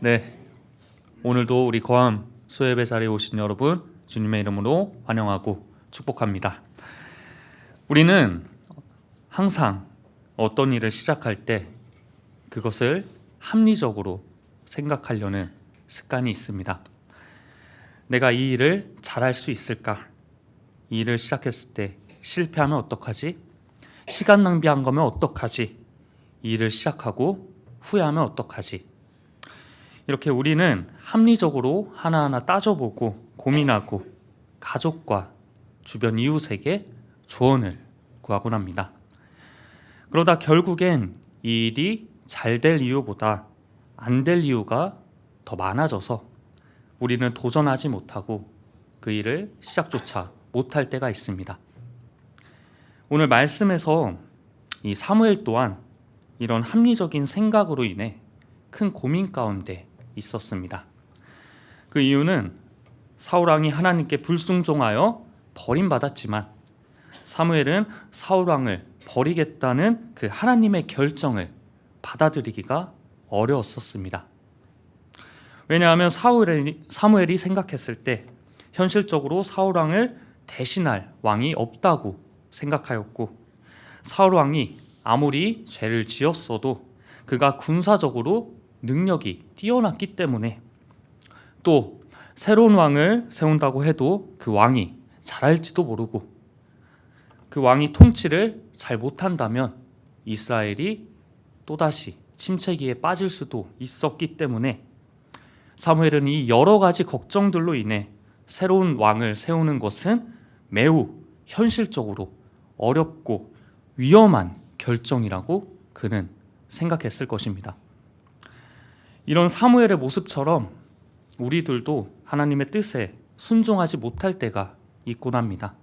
네, 오늘도 우리 거함 수예배 자리에 오신 여러분 주님의 이름으로 환영하고 축복합니다. 우리는 항상 어떤 일을 시작할 때 그것을 합리적으로 생각하려는 습관이 있습니다. 내가 이 일을 잘할 수 있을까? 이 일을 시작했을 때 실패하면 어떡하지? 시간 낭비한 거면 어떡하지? 이 일을 시작하고 후회하면 어떡하지? 이렇게 우리는 합리적으로 하나하나 따져보고 고민하고 가족과 주변 이웃에게 조언을 구하곤 합니다. 그러다 결국엔 이 일이 잘 될 이유보다 안 될 이유가 더 많아져서 우리는 도전하지 못하고 그 일을 시작조차 못할 때가 있습니다. 오늘 말씀에서 이 사무엘 또한 이런 합리적인 생각으로 인해 큰 고민 가운데 있었습니다. 그 이유는 사울왕이 하나님께 불순종하여 버림받았지만 사무엘은 사울왕을 버리겠다는 그 하나님의 결정을 받아들이기가 어려웠었습니다. 왜냐하면 사무엘이 생각했을 때 현실적으로 사울왕을 대신할 왕이 없다고 생각하였고, 사울왕이 아무리 죄를 지었어도 그가 군사적으로 능력이 뛰어났기 때문에, 또 새로운 왕을 세운다고 해도 그 왕이 잘할지도 모르고 그 왕이 통치를 잘 못한다면 이스라엘이 또다시 침체기에 빠질 수도 있었기 때문에 사무엘은 이 여러 가지 걱정들로 인해 새로운 왕을 세우는 것은 매우 현실적으로 어렵고 위험한 결정이라고 그는 생각했을 것입니다. 이런 사무엘의 모습처럼 우리들도 하나님의 뜻에 순종하지 못할 때가 있곤 합니다.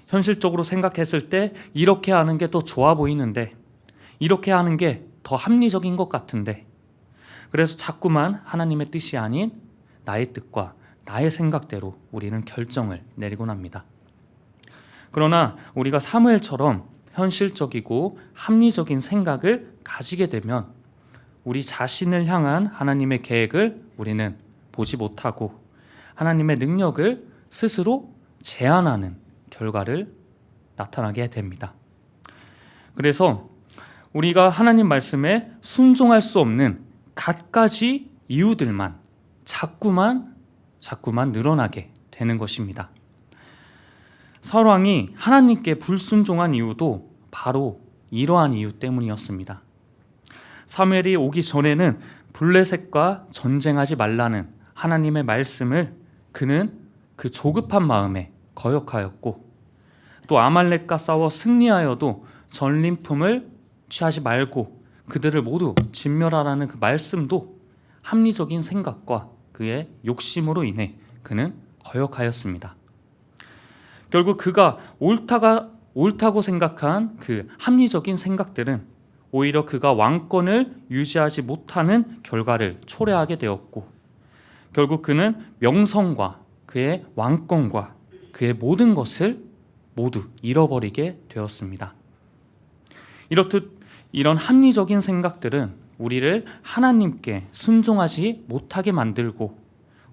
현실적으로 생각했을 때 이렇게 하는 게 더 좋아 보이는데, 이렇게 하는 게 더 합리적인 것 같은데, 그래서 자꾸만 하나님의 뜻이 아닌 나의 뜻과 나의 생각대로 우리는 결정을 내리곤 합니다. 그러나 우리가 사무엘처럼 현실적이고 합리적인 생각을 가지게 되면 우리 자신을 향한 하나님의 계획을 우리는 보지 못하고 하나님의 능력을 스스로 제한하는 결과를 나타나게 됩니다. 그래서 우리가 하나님 말씀에 순종할 수 없는 갖가지 이유들만 자꾸만 늘어나게 되는 것입니다. 사울왕이 하나님께 불순종한 이유도 바로 이러한 이유 때문이었습니다. 사무엘이 오기 전에는 블레셋과 전쟁하지 말라는 하나님의 말씀을 그는 그 조급한 마음에 거역하였고, 또 아말렉과 싸워 승리하여도 전림품을 취하지 말고 그들을 모두 진멸하라는 그 말씀도 합리적인 생각과 그의 욕심으로 인해 그는 거역하였습니다. 결국 그가 옳다고 생각한 그 합리적인 생각들은 오히려 그가 왕권을 유지하지 못하는 결과를 초래하게 되었고, 결국 그는 명성과 그의 왕권과 그의 모든 것을 모두 잃어버리게 되었습니다. 이렇듯 이런 합리적인 생각들은 우리를 하나님께 순종하지 못하게 만들고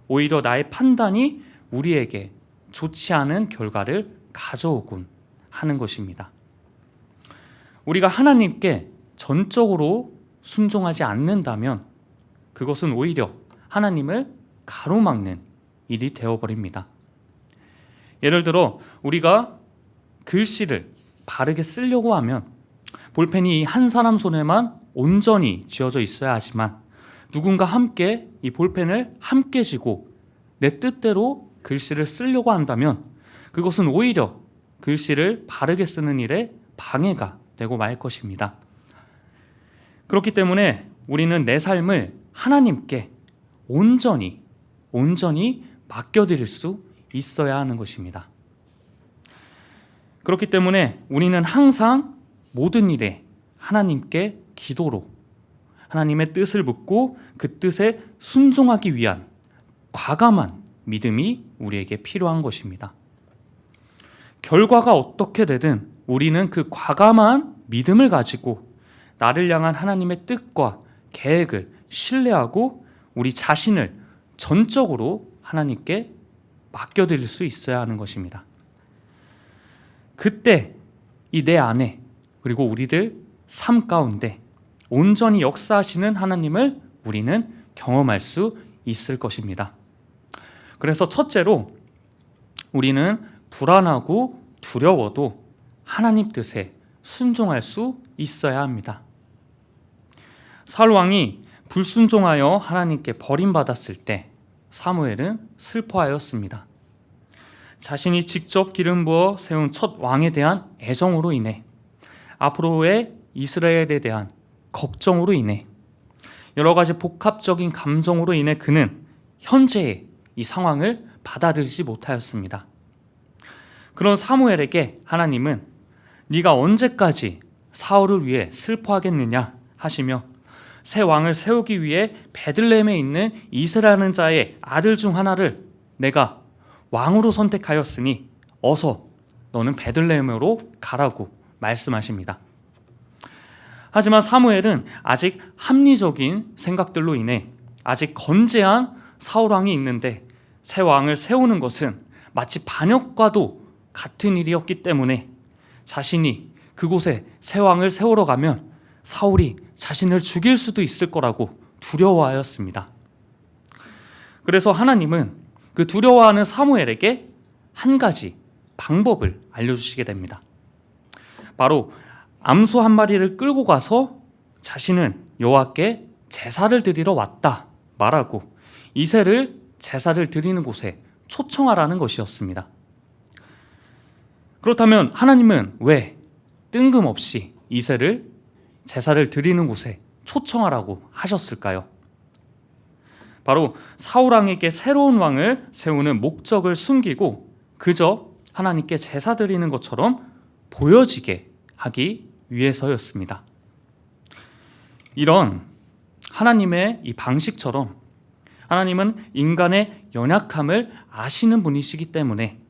오히려 나의 판단이 우리에게 좋지 않은 결과를 가져오곤 하는 것입니다. 우리가 하나님께 전적으로 순종하지 않는다면 그것은 오히려 하나님을 가로막는 일이 되어버립니다. 예를 들어 우리가 글씨를 바르게 쓰려고 하면 볼펜이 한 사람 손에만 온전히 쥐어져 있어야 하지만 누군가 함께 이 볼펜을 함께 쥐고 내 뜻대로 글씨를 쓰려고 한다면 그것은 오히려 글씨를 바르게 쓰는 일에 방해가 되고 말 것입니다. 그렇기 때문에 우리는 내 삶을 하나님께 온전히 맡겨드릴 수 있어야 하는 것입니다. 그렇기 때문에 우리는 항상 모든 일에 하나님께 기도로 하나님의 뜻을 묻고 그 뜻에 순종하기 위한 과감한 믿음이 우리에게 필요한 것입니다. 결과가 어떻게 되든 우리는 그 과감한 믿음을 가지고 나를 향한 하나님의 뜻과 계획을 신뢰하고 우리 자신을 전적으로 하나님께 맡겨드릴 수 있어야 하는 것입니다. 그때 이 내 안에 그리고 우리들 삶 가운데 온전히 역사하시는 하나님을 우리는 경험할 수 있을 것입니다. 그래서 첫째로 우리는 불안하고 두려워도 하나님 뜻에 순종할 수 있어야 합니다. 사울 왕이 불순종하여 하나님께 버림받았을 때 사무엘은 슬퍼하였습니다. 자신이 직접 기름 부어 세운 첫 왕에 대한 애정으로 인해, 앞으로의 이스라엘에 대한 걱정으로 인해, 여러 가지 복합적인 감정으로 인해 그는 현재의 이 상황을 받아들이지 못하였습니다. 그런 사무엘에게 하나님은 네가 언제까지 사울을 위해 슬퍼하겠느냐 하시며 새 왕을 세우기 위해 베들레헴에 있는 이스라라는 자의 아들 중 하나를 내가 왕으로 선택하였으니 어서 너는 베들레헴으로 가라고 말씀하십니다. 하지만 사무엘은 아직 합리적인 생각들로 인해 아직 건재한 사울 왕이 있는데 새 왕을 세우는 것은 마치 반역과도 같은 일이었기 때문에 자신이 그곳에 새 왕을 세우러 가면 사울이 자신을 죽일 수도 있을 거라고 두려워하였습니다. 그래서 하나님은 그 두려워하는 사무엘에게 한 가지 방법을 알려주시게 됩니다. 바로 암소 한 마리를 끌고 가서 자신은 여호와께 제사를 드리러 왔다 말하고 이새를 제사를 드리는 곳에 초청하라는 것이었습니다. 그렇다면 하나님은 왜 뜬금없이 이새를 제사를 드리는 곳에 초청하라고 하셨을까요? 바로 사울 왕에게 새로운 왕을 세우는 목적을 숨기고 그저 하나님께 제사 드리는 것처럼 보여지게 하기 위해서였습니다. 이런 하나님의 이 방식처럼 하나님은 인간의 연약함을 아시는 분이시기 때문에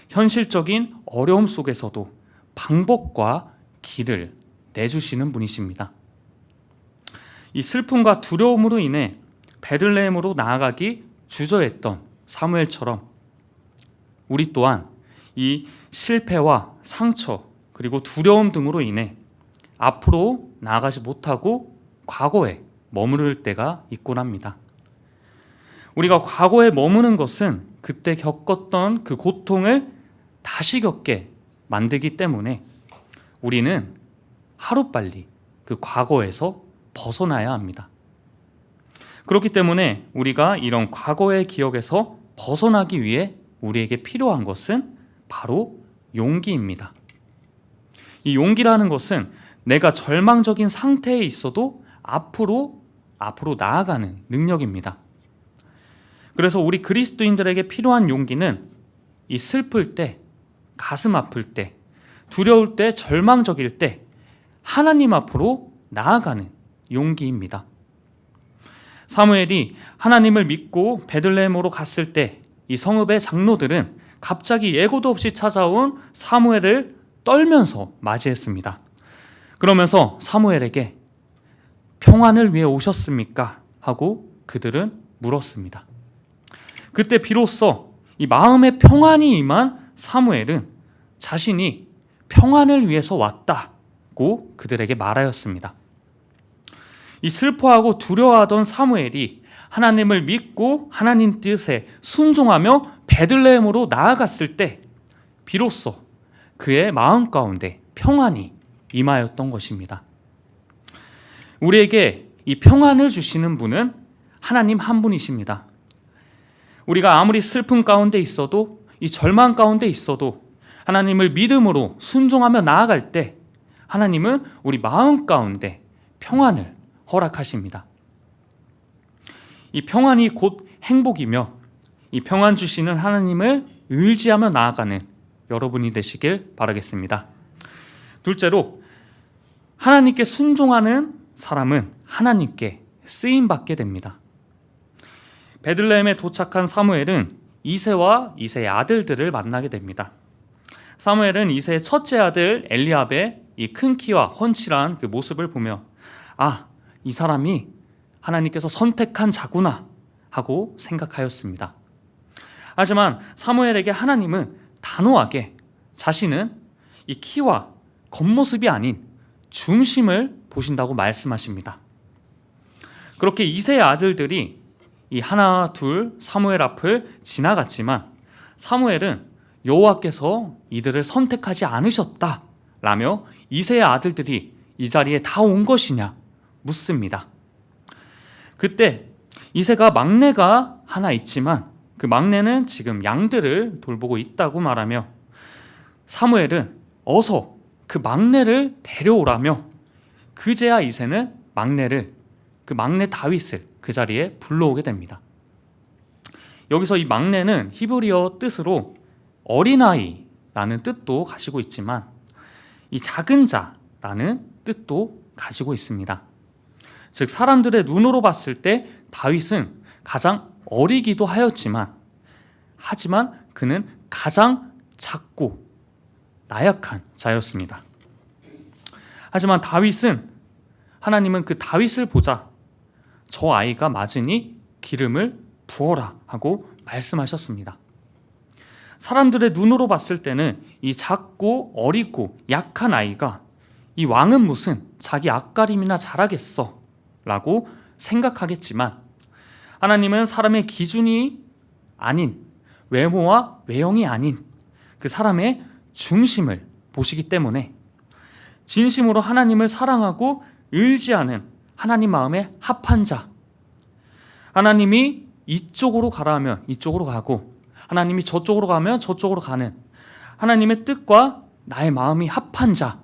현실적인 어려움 속에서도 방법과 길을 내주시는 분이십니다. 이 슬픔과 두려움으로 인해 베들레헴으로 나아가기 주저했던 사무엘처럼 우리 또한 이 실패와 상처 그리고 두려움 등으로 인해 앞으로 나아가지 못하고 과거에 머무를 때가 있곤 합니다. 우리가 과거에 머무는 것은 그때 겪었던 그 고통을 다시 겪게 만들기 때문에 우리는 하루빨리 그 과거에서 벗어나야 합니다. 그렇기 때문에 우리가 이런 과거의 기억에서 벗어나기 위해 우리에게 필요한 것은 바로 용기입니다. 이 용기라는 것은 내가 절망적인 상태에 있어도 앞으로 나아가는 능력입니다. 그래서 우리 그리스도인들에게 필요한 용기는 이 슬플 때, 가슴 아플 때, 두려울 때, 절망적일 때 하나님 앞으로 나아가는 용기입니다. 사무엘이 하나님을 믿고 베들레헴으로 갔을 때 이 성읍의 장로들은 갑자기 예고도 없이 찾아온 사무엘을 떨면서 맞이했습니다. 그러면서 사무엘에게 평안을 위해 오셨습니까? 하고 그들은 물었습니다. 그때 비로소 이 마음의 평안이 임한 사무엘은 자신이 평안을 위해서 왔다고 그들에게 말하였습니다. 이 슬퍼하고 두려워하던 사무엘이 하나님을 믿고 하나님 뜻에 순종하며 베들레헴으로 나아갔을 때 비로소 그의 마음 가운데 평안이 임하였던 것입니다. 우리에게 이 평안을 주시는 분은 하나님 한 분이십니다. 우리가 아무리 슬픔 가운데 있어도 이 절망 가운데 있어도 하나님을 믿음으로 순종하며 나아갈 때 하나님은 우리 마음 가운데 평안을 허락하십니다. 이 평안이 곧 행복이며 이 평안 주시는 하나님을 의지하며 나아가는 여러분이 되시길 바라겠습니다. 둘째로 하나님께 순종하는 사람은 하나님께 쓰임받게 됩니다. 베들레헴에 도착한 사무엘은 이새와 이새의 아들들을 만나게 됩니다. 사무엘은 이새의 첫째 아들 엘리압의 이 큰 키와 훤칠한 그 모습을 보며 이 사람이 하나님께서 선택한 자구나 하고 생각하였습니다. 하지만 사무엘에게 하나님은 단호하게 자신은 이 키와 겉모습이 아닌 중심을 보신다고 말씀하십니다. 그렇게 이새의 아들들이 이 하나, 둘 사무엘 앞을 지나갔지만 사무엘은 여호와께서 이들을 선택하지 않으셨다라며 이새의 아들들이 이 자리에 다 온 것이냐 묻습니다. 그때 이새가 막내가 하나 있지만 그 막내는 지금 양들을 돌보고 있다고 말하며 사무엘은 어서 그 막내를 데려오라며 그제야 이새는 그 막내 다윗을 그 자리에 불러오게 됩니다. 여기서 이 막내는 히브리어 뜻으로 어린아이라는 뜻도 가지고 있지만 이 작은 자라는 뜻도 가지고 있습니다. 즉 사람들의 눈으로 봤을 때 다윗은 가장 어리기도 하지만 그는 가장 작고 나약한 자였습니다. 하지만 하나님은 그 다윗을 보자 저 아이가 맞으니 기름을 부어라 하고 말씀하셨습니다. 사람들의 눈으로 봤을 때는 이 작고 어리고 약한 아이가 이 왕은 무슨 자기 앞가림이나 잘하겠어 라고 생각하겠지만 하나님은 사람의 기준이 아닌 외모와 외형이 아닌 그 사람의 중심을 보시기 때문에 진심으로 하나님을 사랑하고 의지하는 하나님 마음에 합한 자, 하나님이 이쪽으로 가라 하면 이쪽으로 가고 하나님이 저쪽으로 가면 저쪽으로 가는 하나님의 뜻과 나의 마음이 합한 자,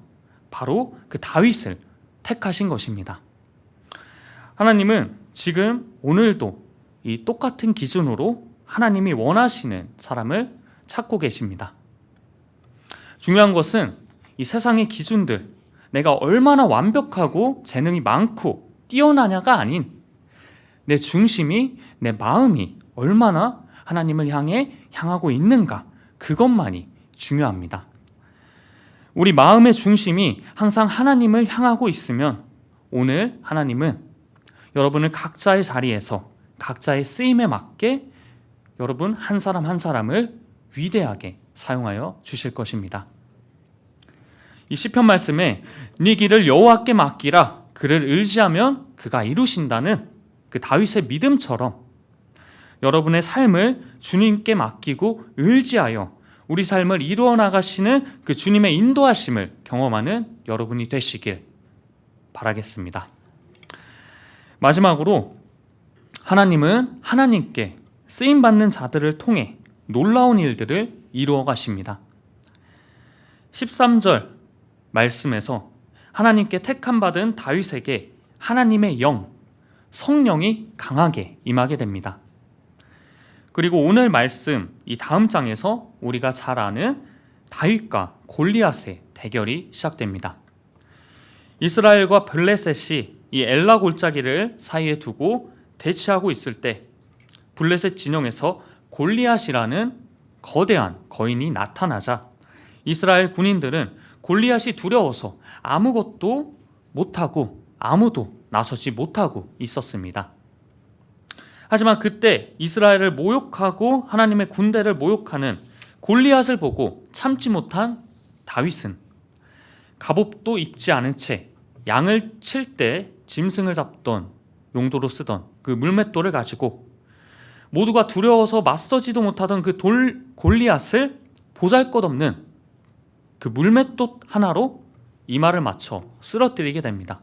바로 그 다윗을 택하신 것입니다. 하나님은 지금 오늘도 이 똑같은 기준으로 하나님이 원하시는 사람을 찾고 계십니다. 중요한 것은 이 세상의 기준들, 내가 얼마나 완벽하고 재능이 많고 뛰어나냐가 아닌 내 중심이, 내 마음이 얼마나 하나님을 향하고 있는가, 그것만이 중요합니다. 우리 마음의 중심이 항상 하나님을 향하고 있으면 오늘 하나님은 여러분을 각자의 자리에서 각자의 쓰임에 맞게 여러분 한 사람 한 사람을 위대하게 사용하여 주실 것입니다. 이 시편 말씀에 네 길을 여호와께 맡기라 그를 의지하면 그가 이루신다는 그 다윗의 믿음처럼 여러분의 삶을 주님께 맡기고 의지하여 우리 삶을 이루어 나가시는 그 주님의 인도하심을 경험하는 여러분이 되시길 바라겠습니다. 마지막으로 하나님은 하나님께 쓰임받는 자들을 통해 놀라운 일들을 이루어 가십니다. 13절 말씀에서 하나님께 택함받은 다윗에게 하나님의 성령이 강하게 임하게 됩니다. 그리고 오늘 말씀 이 다음 장에서 우리가 잘 아는 다윗과 골리앗의 대결이 시작됩니다. 이스라엘과 블레셋이 이 엘라 골짜기를 사이에 두고 대치하고 있을 때 블레셋 진영에서 골리앗이라는 거대한 거인이 나타나자 이스라엘 군인들은 골리앗이 두려워서 아무것도 못하고 아무도 나서지 못하고 있었습니다. 하지만 그때 이스라엘을 모욕하고 하나님의 군대를 모욕하는 골리앗을 보고 참지 못한 다윗은 갑옷도 입지 않은 채 양을 칠 때 짐승을 잡던 용도로 쓰던 그 물맷돌을 가지고 모두가 두려워서 맞서지도 못하던 그 골리앗을 보잘것없는 그 물맷돌 하나로 이마를 맞춰 쓰러뜨리게 됩니다.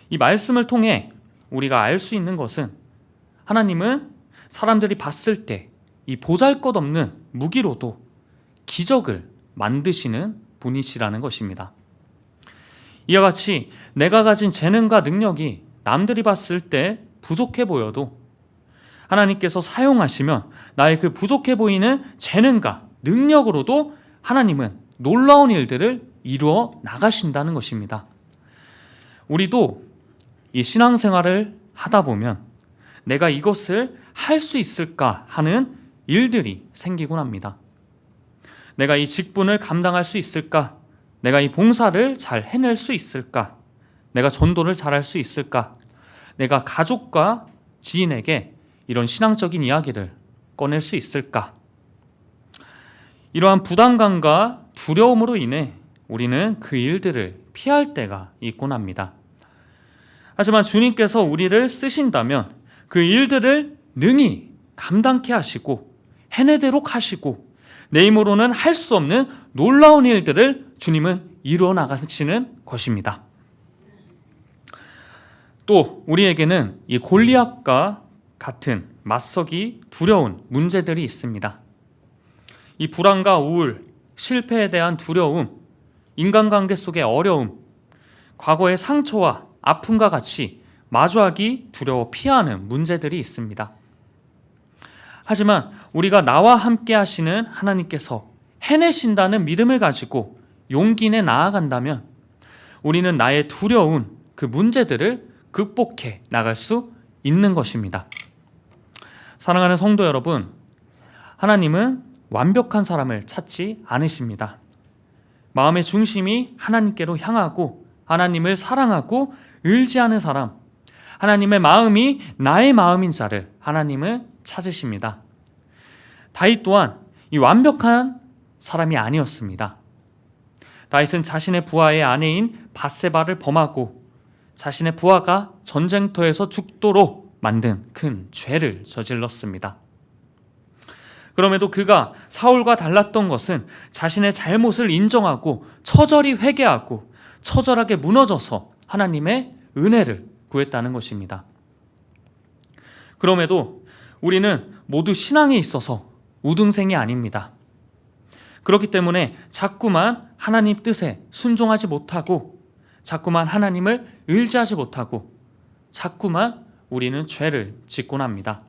이 말씀을 통해 우리가 알 수 있는 것은 하나님은 사람들이 봤을 때 이 보잘것없는 무기로도 기적을 만드시는 분이시라는 것입니다. 이와 같이 내가 가진 재능과 능력이 남들이 봤을 때 부족해 보여도 하나님께서 사용하시면 나의 그 부족해 보이는 재능과 능력으로도 하나님은 놀라운 일들을 이루어 나가신다는 것입니다. 우리도 이 신앙생활을 하다 보면 내가 이것을 할 수 있을까 하는 일들이 생기곤 합니다. 내가 이 직분을 감당할 수 있을까? 내가 이 봉사를 잘 해낼 수 있을까? 내가 전도를 잘할 수 있을까? 내가 가족과 지인에게 이런 신앙적인 이야기를 꺼낼 수 있을까? 이러한 부담감과 두려움으로 인해 우리는 그 일들을 피할 때가 있곤 합니다. 하지만 주님께서 우리를 쓰신다면 그 일들을 능히 감당케 하시고 해내도록 하시고 내 힘으로는 할 수 없는 놀라운 일들을 주님은 이루어 나가시는 것입니다. 또 우리에게는 이 골리앗과 같은 맞서기 두려운 문제들이 있습니다. 이 불안과 우울, 실패에 대한 두려움, 인간관계 속의 어려움, 과거의 상처와 아픔과 같이 마주하기 두려워 피하는 문제들이 있습니다. 하지만 우리가 나와 함께 하시는 하나님께서 해내신다는 믿음을 가지고 용기 내 나아간다면 우리는 나의 두려운 그 문제들을 극복해 나갈 수 있는 것입니다. 사랑하는 성도 여러분, 하나님은 완벽한 사람을 찾지 않으십니다. 마음의 중심이 하나님께로 향하고 하나님을 사랑하고 의지하는 사람, 하나님의 마음이 나의 마음인 자를 하나님은 찾으십니다. 다윗 또한 이 완벽한 사람이 아니었습니다. 다윗은 자신의 부하의 아내인 밧세바를 범하고 자신의 부하가 전쟁터에서 죽도록 만든 큰 죄를 저질렀습니다. 그럼에도 그가 사울과 달랐던 것은 자신의 잘못을 인정하고 처절히 회개하고 처절하게 무너져서 하나님의 은혜를 구했다는 것입니다. 그럼에도 우리는 모두 신앙에 있어서 우등생이 아닙니다. 그렇기 때문에 자꾸만 하나님 뜻에 순종하지 못하고 자꾸만 하나님을 의지하지 못하고 자꾸만 우리는 죄를 짓곤 합니다.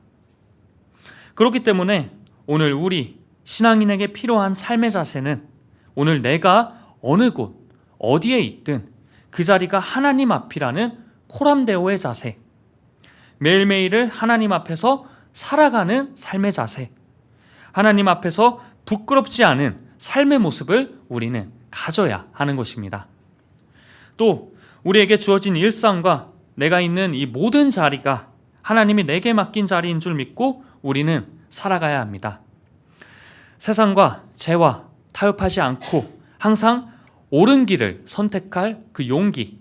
그렇기 때문에 오늘 우리 신앙인에게 필요한 삶의 자세는 오늘 내가 어느 곳 어디에 있든 그 자리가 하나님 앞이라는 코람데오의 자세, 매일매일을 하나님 앞에서 살아가는 삶의 자세, 하나님 앞에서 부끄럽지 않은 삶의 모습을 우리는 가져야 하는 것입니다. 또 우리에게 주어진 일상과 내가 있는 이 모든 자리가 하나님이 내게 맡긴 자리인 줄 믿고 우리는 살아가야 합니다. 세상과 죄와 타협하지 않고 항상 옳은 길을 선택할 그 용기,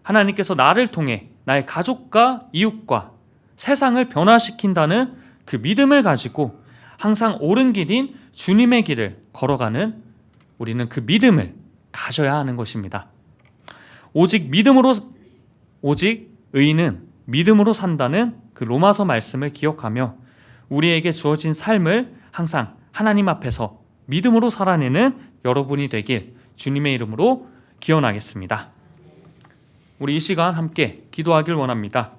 하나님께서 나를 통해 나의 가족과 이웃과 세상을 변화시킨다는 그 믿음을 가지고 항상 옳은 길인 주님의 길을 걸어가는 우리는 그 믿음을 가져야 하는 것입니다. 오직 의인은 믿음으로 산다는 그 로마서 말씀을 기억하며 우리에게 주어진 삶을 항상 하나님 앞에서 믿음으로 살아내는 여러분이 되길 주님의 이름으로 기원하겠습니다. 우리 이 시간 함께 기도하길 원합니다.